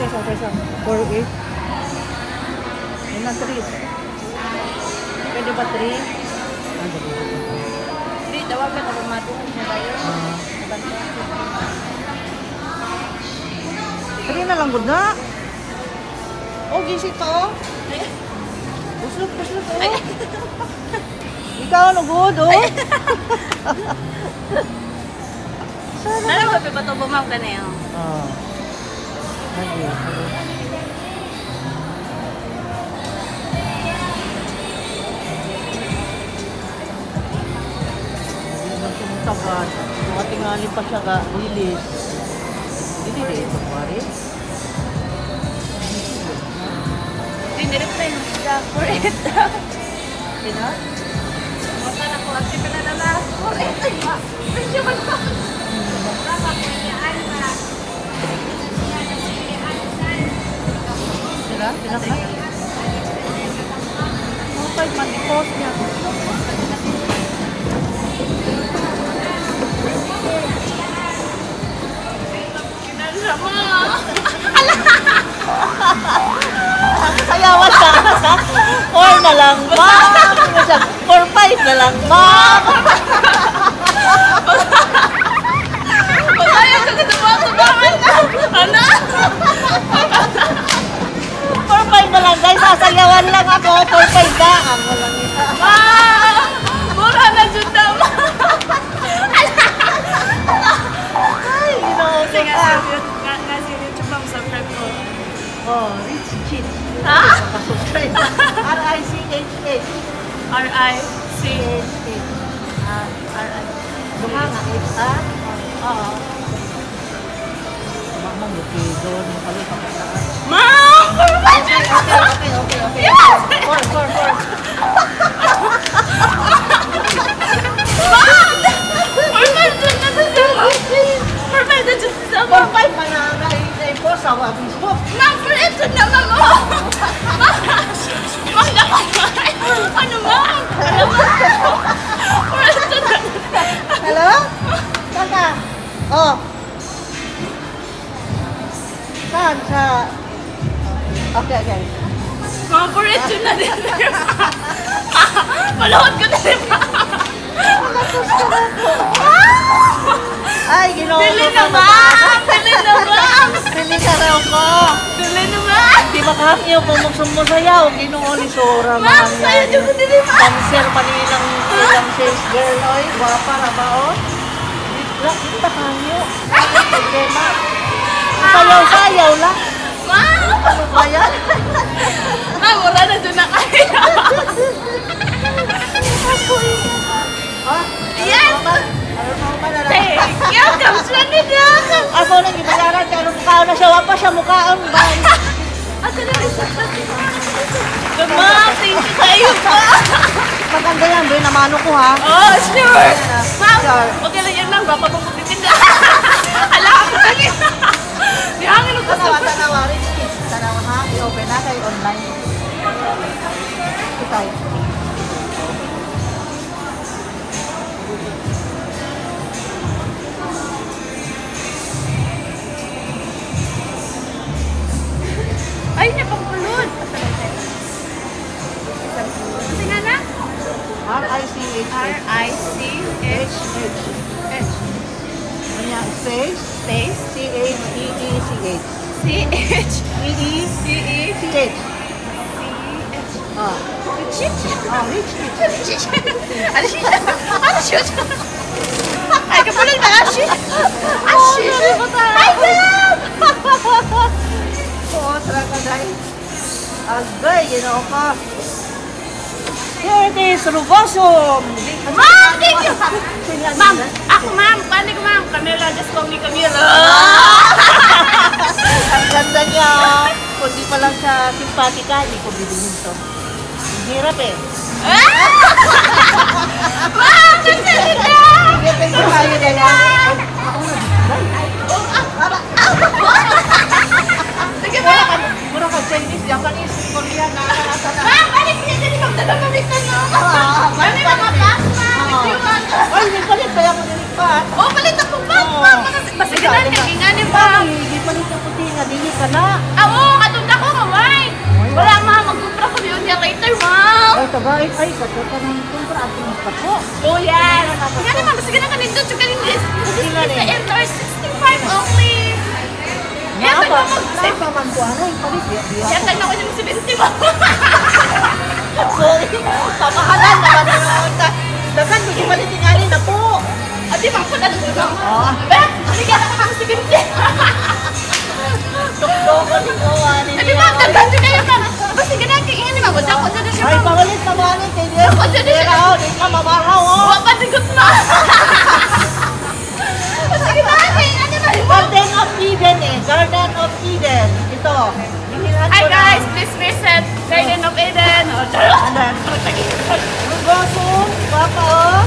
Kesa. 4-8. Yan na 3. Pwede ba 3? Hindi, tawagan ako madungan siya tayo. 3 na lang gud na. Oh, gisit pa oh. Puslok oh. Ikaw ano good oh. Ano ba pa ito bumang ka na yun? Oo. Lagi. Tagad. Mga tingali pa siya ka. Release. Hindi ito pare. Dinireply mo siya for it. Sina? Mata na ko at pinadalas for it. Medyo man pa. Sila? Sila ka? Okay, mag-post niya. Sayawan ka. 4 na lang, ma'am. 4-5 na lang, ma'am. Ayaw ka tumabangan na. Ano? 4-5 na lang, guys. Sasayawan lang ako. 4-5 na. Ang walang isa. Mura na dyan naman. Ay, inoso ka. Nga si YouTube lang sa prep ko. Oh, rich cheat. Ha? Subscribe. R-I-C-H-H. R-I-C-H. R-I. Duha nga, H, ha? Oo. Mama, lupido. Napalit ang kasaan. Mom! Okay. Yes! 4. Mom! Perfect dyan na sa sama. Perfect na dyan sa sama. 4-5 pa na nahinay ko sa Facebook. Mom, for ito naman mo. Mom, nakamay. Ano, Mom? Ano, Mom? For ito na. Hello? Saan ka? Oh. Saan? Sa... Okay. Mom, for ito na din. Malawad ko na rin, Mom. Ay, ginawa ko. Dili na, Mom. Dili na, Mom. Dili ka raw ko. Dili na, Mom. Di ba kakakyo kung magsumasayaw? Ginoon ni Sora. Mom, sayo dyan ko dili, Mom. Cancer pa nilang sales girl. Oy, guwapa na ba, oh? Di ba kanyo? Problema. Sayaw lang. Mom. Ano ba yan? Mom, wala na dyan na kayo. Ah? Yes. Ano ba na lang? Thank you. Kamslan nila. Ako nang ibayaran ka nung mukha na siya. Wapa siya mukhaan ba? Ako na rin sa pati. Mom, thank you kayo pa. Maganda yan, doon namano ko ha. Oh, sure. Mom, Sure. okay lang yan lang. Baka pagpupitin na. Hala, ako lagi. Dihangin ko sa pati. Tanawa, rich kids. Tanawa ha, i-open na kayo online. Itay. Ay, napapulod. Kasi nga na? R-I-C-H-H. R-I-C-H. H. Kanya, space. Space. C-H-E-E-C-H. C-H. E-E-C-H. C-H. Ah. Chich. Ah, rich kids. Chich. Ano siya? Ano siya? Ay, kapulod na. Ashi. Ashi. Ay, love! Oo, talaga dahil. Agay, ginawa ka. Here it is, Rubosum. Ma'am, thank you. Ma'am, ako ma'am. Paano ko ma'am? Camila, just call me Camila. Ang ganda niya. Kung di pa lang siya simpatika, hindi ko bilhin to. Ang hirap eh. Ma'am, nagsalit na! Thank you kayo na lang. Sige ma'am! Mura ka Chinese, Japanese, Korean, nakakasa na. Ma'am, balik niya dyan. Magdadamamit na no. Ano yung mga box ma'am? Ay, may palit kaya ko nilipat. Oh, palit ako box ma'am. Basta ganun, kaginganin ma'am. Hindi palit ang puti nga. nga dili ka na. Oo, katunda ko kamay. Wala ma, magkumpra ko yun niya later, ma'am. Ay, tagay, ay, kato ka ng kumpra at ka po. Oh, yes. Sige naman, sige na kanito. Sige na this. This is the Endor 65 only. Yan, Napa, tayo napa man ko ano, ipalit. Yan, tayo ako yung 70, ma'am. Sorry, pamahalan naman yun. Dagan, hindi palit tingali na po. Adi, ma'am, ko na doon. Oh. Bet, sige na ako ng 70. Tukdo ko ni Owan. Adi, ma'am, dagan din kayo ka. Basta sige na, kaya ni ma'am. Wala ko dyan na siya, Ay, ma'am. pangalit na ba ni Kaya? Ako dyan na siya. Pero, di ka mabahaw, oh. Huwag patigot na. Sige na, kaya ano na rin, ma'am. Garden of Eden eh. Garden of Eden. Ito. Hinihan Hi ko na. guys, please visit Garden of Eden. Oh, Anan. Guwapo. Guwapa, oh.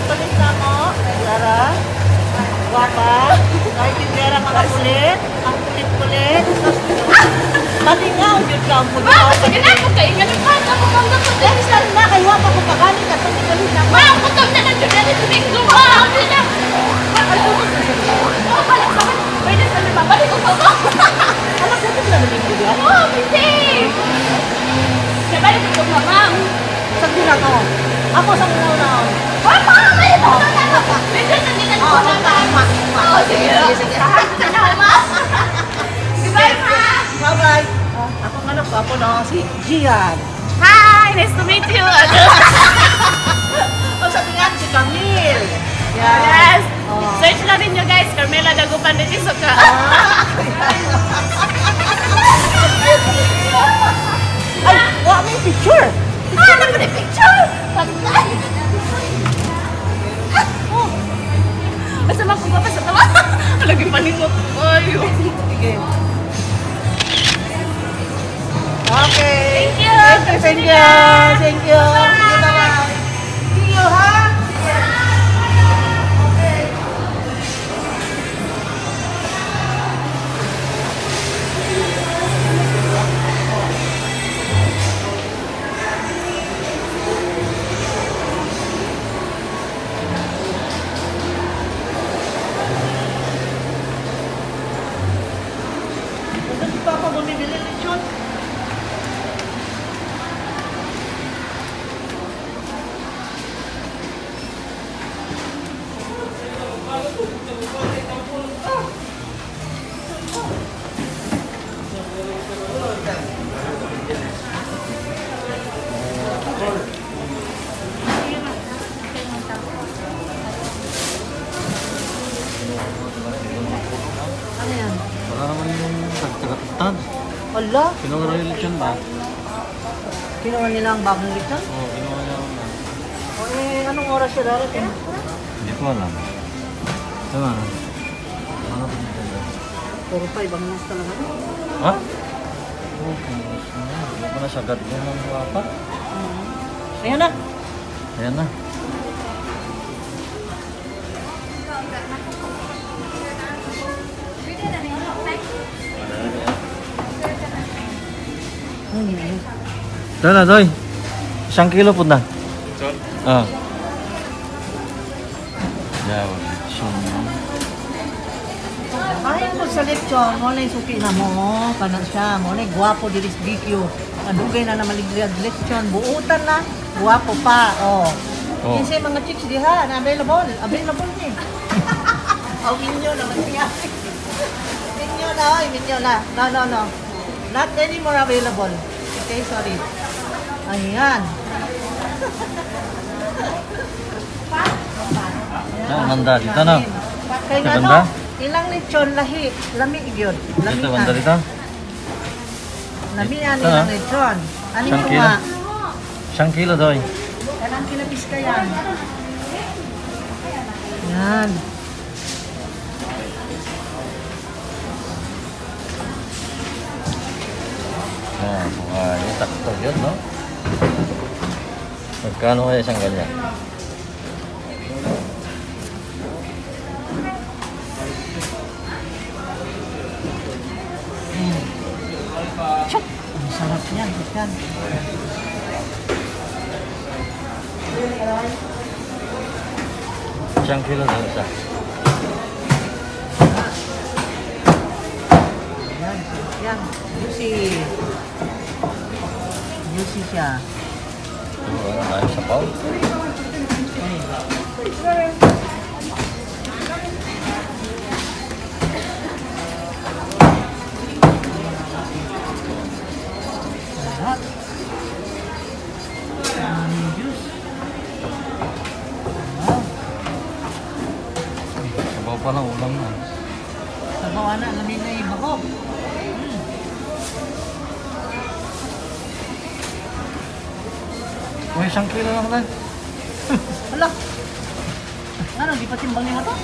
Palit na mo. Yara. Guwapa. Kahit yung yara mga kulit. Ang kulit-kulit. Matingaw yun ka ang kulit. Ma'am, sige na, kung kayo nga nung kanta mo, ma'am, naman din. Saan na kayo pa kung pagalit at hindi galit na mo. Ma'am, kutom na lang yun, yan yung bingo, ma'am. Hindi na. Oh, balik sa akin. Pwede sa lima, balik ko pa, ma'am. Alam ko ito na nabing kulit. Oh, hindi. Kaya balik ko pa, ma'am. Sabi na ko. Ako sa mga unaon. Ma'am, may ito na lang. Medyo nandinan ko na, ma'am. Oh, sige. Sige, ma'am. Goodbye, ma'am. Bye-bye. Ako nga anak ko, ako na si Gian. Hi, nice to meet you. O sabi nga si Camille. Yes. Oh. Search na rin nyo guys, Carmela Dagupan de Tisoka. Ay, wala may picture. Ah, naku na picture! Pagkay! Oh. Basta magpapapa sa tawa. Lagi paningot. Ay, Sige. Okay. Thank you. Thank you. Thank you. Bye-bye. See you, ha? Okay. Ito si Papa bumibili lechon. Ano yan? Wala naman yung tagatagtad. Wala. Kinuha rin yun ba? Kinuha nila ang bagong lechon? Oo, kinuha niya ako na. O eh, anong oras siya darating? Hindi ko alam. Tama na. Ano ba dito? Puro pa, ibang mas talaga. Ha? Oo, kinuha na. Hindi ko na sagad ko ng wapa. Ayan na. Ayan na. Ito na, Doy. 1 kilo po na. Ah. Yeah, Ay, ko sa lechon, mo na suki na mo, kanan siya, mo na guwapo dilis video. Adugay na naman ligad lechon, buutan na, guwapo pa, oh. Oh. Kinsay mga chicks diha, na available, available ni. Oh, minyo naman niya. Minyo na, oy, minyo na. No, no, no. Not anymore available. Okay, sorry. Ayan. Ah, manda dito na. Kay Ito, ano, banda? ilang lechon lahi, lami gyud. Dito, banda dito. Lamian Ito, ilang ah. lechon. Ano Isang mo kilo. nga? 1 kilo, Doy. Kanang kinapis ka yan. Yan. Ah, buhay. Takto yun, no? Magkano kaya isang ganyan? Chok! Ang sarap yan. Yan. Isang kilo daw isa. Yan. Yan, juicy. Juicy siya. Oo, ayos sa pao. Sarap. Juice. Wow. Sabaw pa lang, ulang na. Sabaw na, lamin na ibahog. Uy, 1 kilo lang lang. Hala. Ano, di pa timbang niya ito?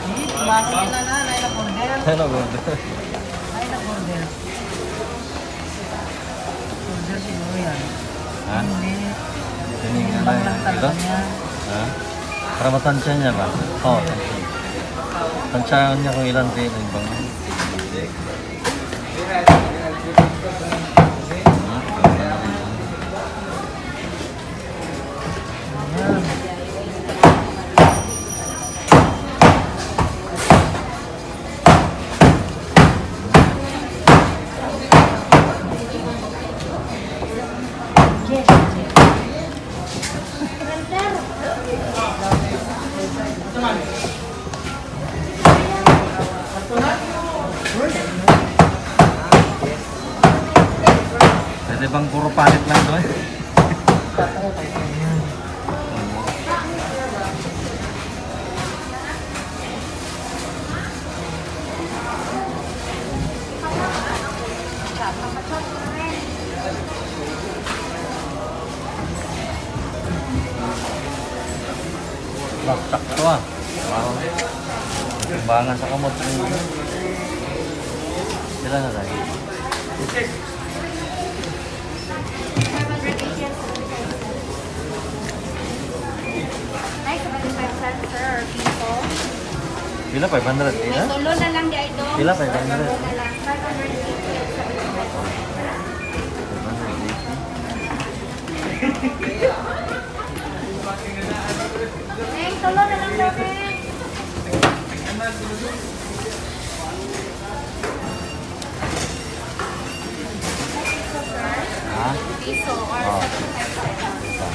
Hindi, timbang nila na. Ay na burger. Ano, gordo? Ay na burger. Burger siguro yan. Ha? Hindi. Tinignan Timbang na lang yung talaga kilo? niya. Ha? Para matansya niya ba? Oo, tansya. Tansyahan niya kung ilan din yung bang. Ayan. Pwede bang puro palit lang doon? Baksak to ah. Wow. Timbangan sa kamot. Sila na tayo. Ay, 75 cents, sir. Piso. Pila 500 May ina? tulo na lang di idol. Pila 500? Tulo na lang. 580. Neng, tulo na lang daw, Neng. Ha? Piso or Oh. 75 cents.